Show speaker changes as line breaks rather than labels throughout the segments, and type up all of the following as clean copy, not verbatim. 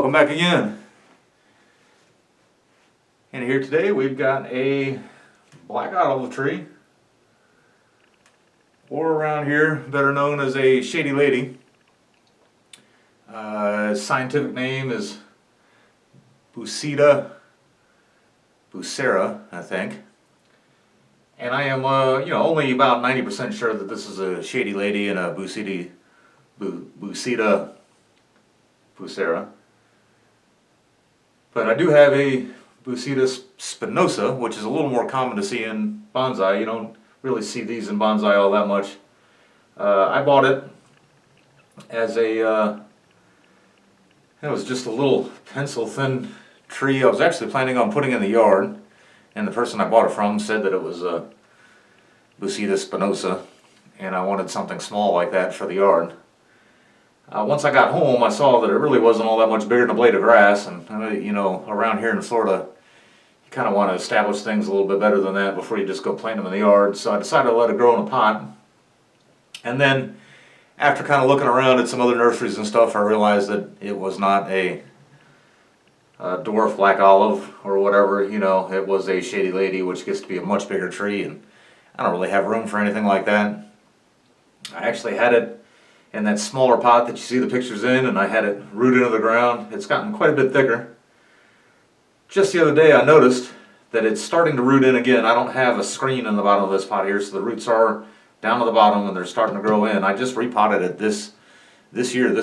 welcome back again. And here today we've got a black olive tree, or around here better known as a shady lady. Scientific name is Bucida bucera, I think. And I am only about 90% sure that this is a shady lady and a Bucida bucera. But I do have a Bucida spinosa, which is a little more common to see in bonsai. You don't really see these in bonsai all that much. I bought it as it was just a little pencil thin tree. I was actually planning on putting in the yard, and the person I bought it from said that it was a Bucida spinosa, and I wanted something small like that for the yard. Once I got home, I saw that it really wasn't all that much bigger than a blade of grass, and around here in Florida, you kind of want to establish things a little bit better than that before you just go plant them in the yard. So I decided to let it grow in a pot, and then after kind of looking around at some other nurseries and stuff, I realized that it was not a dwarf black olive or whatever. It was a shady lady, which gets to be a much bigger tree, and I don't really have room for anything like that. I actually had it in that smaller pot that you see the pictures in, and I had it rooted into the ground. It's gotten quite a bit thicker. Just the other day I noticed that it's starting to root in again. I don't have a screen in the bottom of this pot here, so the roots are down to the bottom and they're starting to grow in. I just repotted it this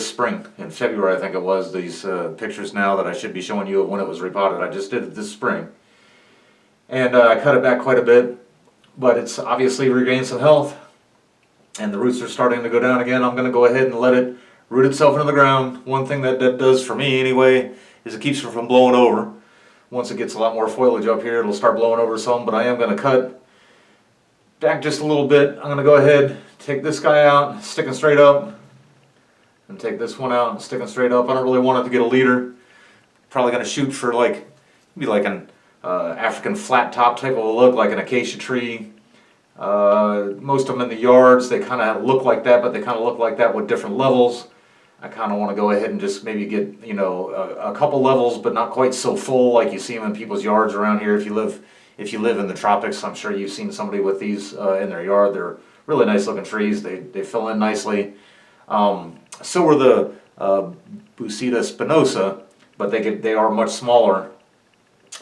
spring, in February I think it was. These pictures now that I should be showing you of when it was repotted, I just did it this spring. And I cut it back quite a bit, but it's obviously regained some health, and the roots are starting to go down again. I'm going to go ahead and let it root itself into the ground. One thing that does for me anyway is it keeps it from blowing over. Once it gets a lot more foliage up here, it'll start blowing over some, but I am going to cut back just a little bit. I'm going to go ahead, take this guy out, stick him straight up, and take this one out and stick him straight up. I don't really want it to get a leader. Probably going to shoot for maybe like an African flat top type of a look, like an acacia tree. Most of them in the yards, they kind of look like that, but they kind of look like that with different levels. I kind of want to go ahead and just maybe get a couple levels, but not quite so full like you see them in people's yards around here. If you live in the tropics, I'm sure you've seen somebody with these in their yard. They're really nice looking trees. They fill in nicely. So are the Bucida spinosa, but they are much smaller.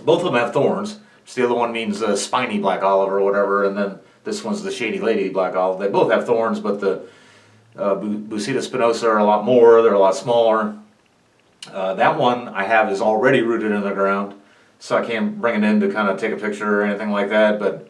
Both of them have thorns. The other one means spiny black olive or whatever, and then this one's the shady lady black olive. They both have thorns, but the Bucida spinosa are a lot more. They're a lot smaller. That one I have is already rooted in the ground, so I can't bring it in to kind of take a picture or anything like that, but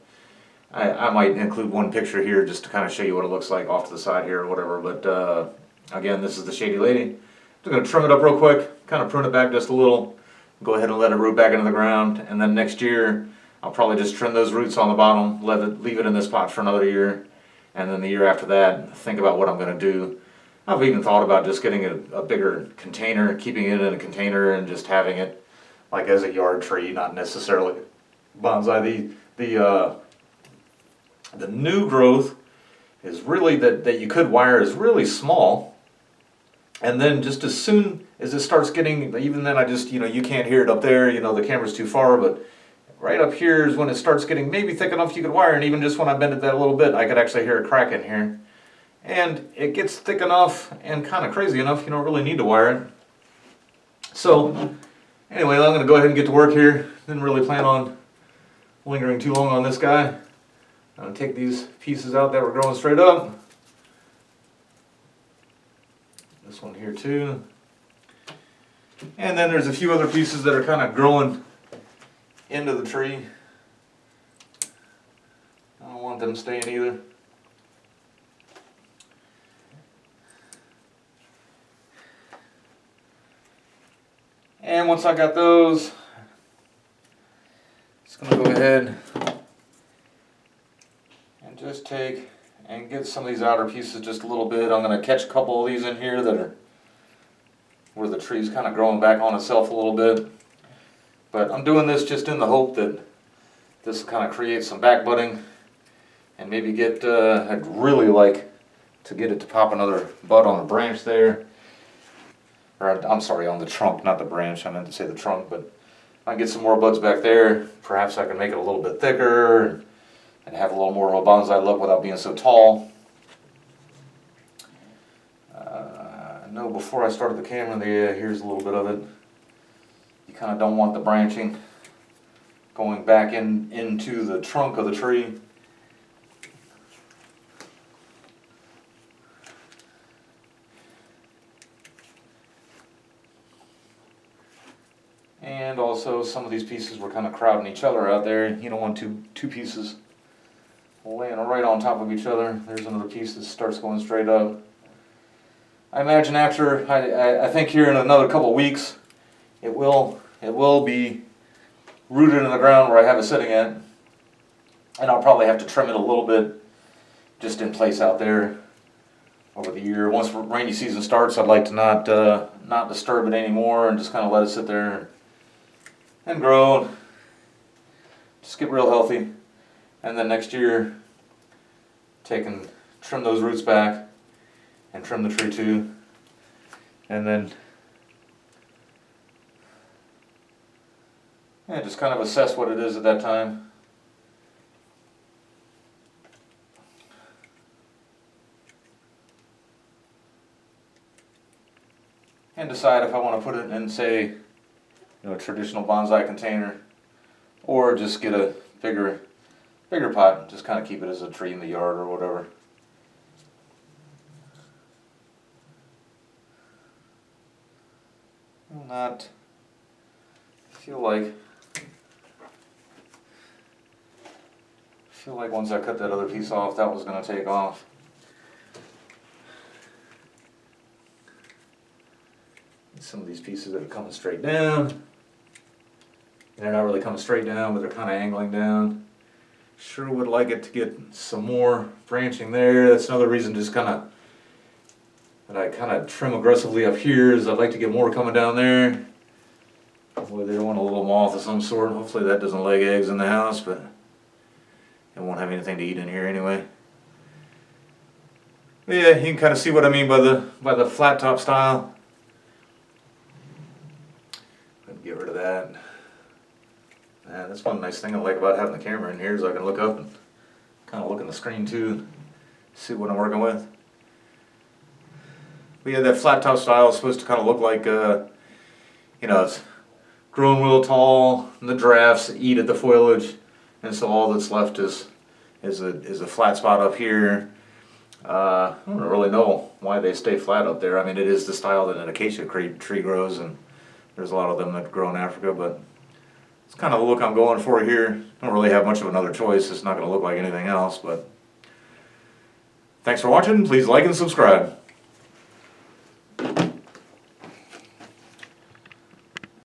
I might include one picture here just to kind of show you what it looks like off to the side here or whatever. But again, this is the shady lady. I'm just going to trim it up real quick, kind of prune it back just a little, go ahead and let it root back into the ground, and then next year I'll probably just trim those roots on the bottom, leave it in this pot for another year, and then the year after that, think about what I'm going to do. I've even thought about just getting a bigger container, keeping it in a container, and just having it like as a yard tree, not necessarily bonsai. The new growth is really that you could wire is really small, and then just as soon as it starts getting, even then I just, you can't hear it up there, the camera's too far, but right up here is when it starts getting maybe thick enough you could wire, and even just when I bend it that a little bit, I could actually hear it crack in here. And it gets thick enough and kind of crazy enough, you don't really need to wire it. So, anyway, I'm going to go ahead and get to work here. Didn't really plan on lingering too long on this guy. I'm going to take these pieces out that were growing straight up. This one here too. And then there's a few other pieces that are kind of growing into the tree. I don't want them staying either. And once I got those, just going to go ahead and just take and get some of these outer pieces just a little bit. I'm going to catch a couple of these in here that are where the tree's kind of growing back on itself a little bit. But I'm doing this just in the hope that this will kind of create some back budding and maybe get, I'd really like to get it to pop another bud on a branch there. or I'm sorry, on the trunk, not the branch. I meant to say the trunk, but I get some more buds back there. Perhaps I can make it a little bit thicker and have a little more of a bonsai look without being so tall. I know before I started the camera, here's a little bit of it. You kind of don't want the branching going back into the trunk of the tree. And also some of these pieces were kind of crowding each other out there. You don't want two pieces laying right on top of each other. There's another piece that starts going straight up. I imagine after, I think here in another couple weeks, it will be rooted in the ground where I have it sitting at. And I'll probably have to trim it a little bit just in place out there over the year. Once rainy season starts, I'd like to not disturb it anymore and just kind of let it sit there and grow. Just get real healthy. And then next year, trim those roots back and trim the tree too. And then just kind of assess what it is at that time. And decide if I want to put it in, say, a traditional bonsai container, or just get a bigger pot and just kind of keep it as a tree in the yard or whatever. I feel like once I cut that other piece off, that was going to take off. Some of these pieces that are coming straight down. They're not really coming straight down, but they're kind of angling down. Sure would like it to get some more branching there. That's another reason just that I kind of trim aggressively up here, is I'd like to get more coming down there. Hopefully they don't want a little moth of some sort. Hopefully that doesn't lay eggs in the house, but it won't have anything to eat in here anyway. But yeah, you can kind of see what I mean by the flat top style. Get rid of that. That's one nice thing I like about having the camera in here, is I can look up and kind of look in the screen too, see what I'm working with. But yeah, that flat top style is supposed to kind of look like, it's grown real tall, and the drafts eat at the foliage, and so all that's left is a flat spot up here. I don't really know why they stay flat up there. I mean, it is the style that an acacia tree grows, and there's a lot of them that grow in Africa, but it's kind of the look I'm going for here. Don't really have much of another choice. It's not going to look like anything else, but thanks for watching. Please like and subscribe.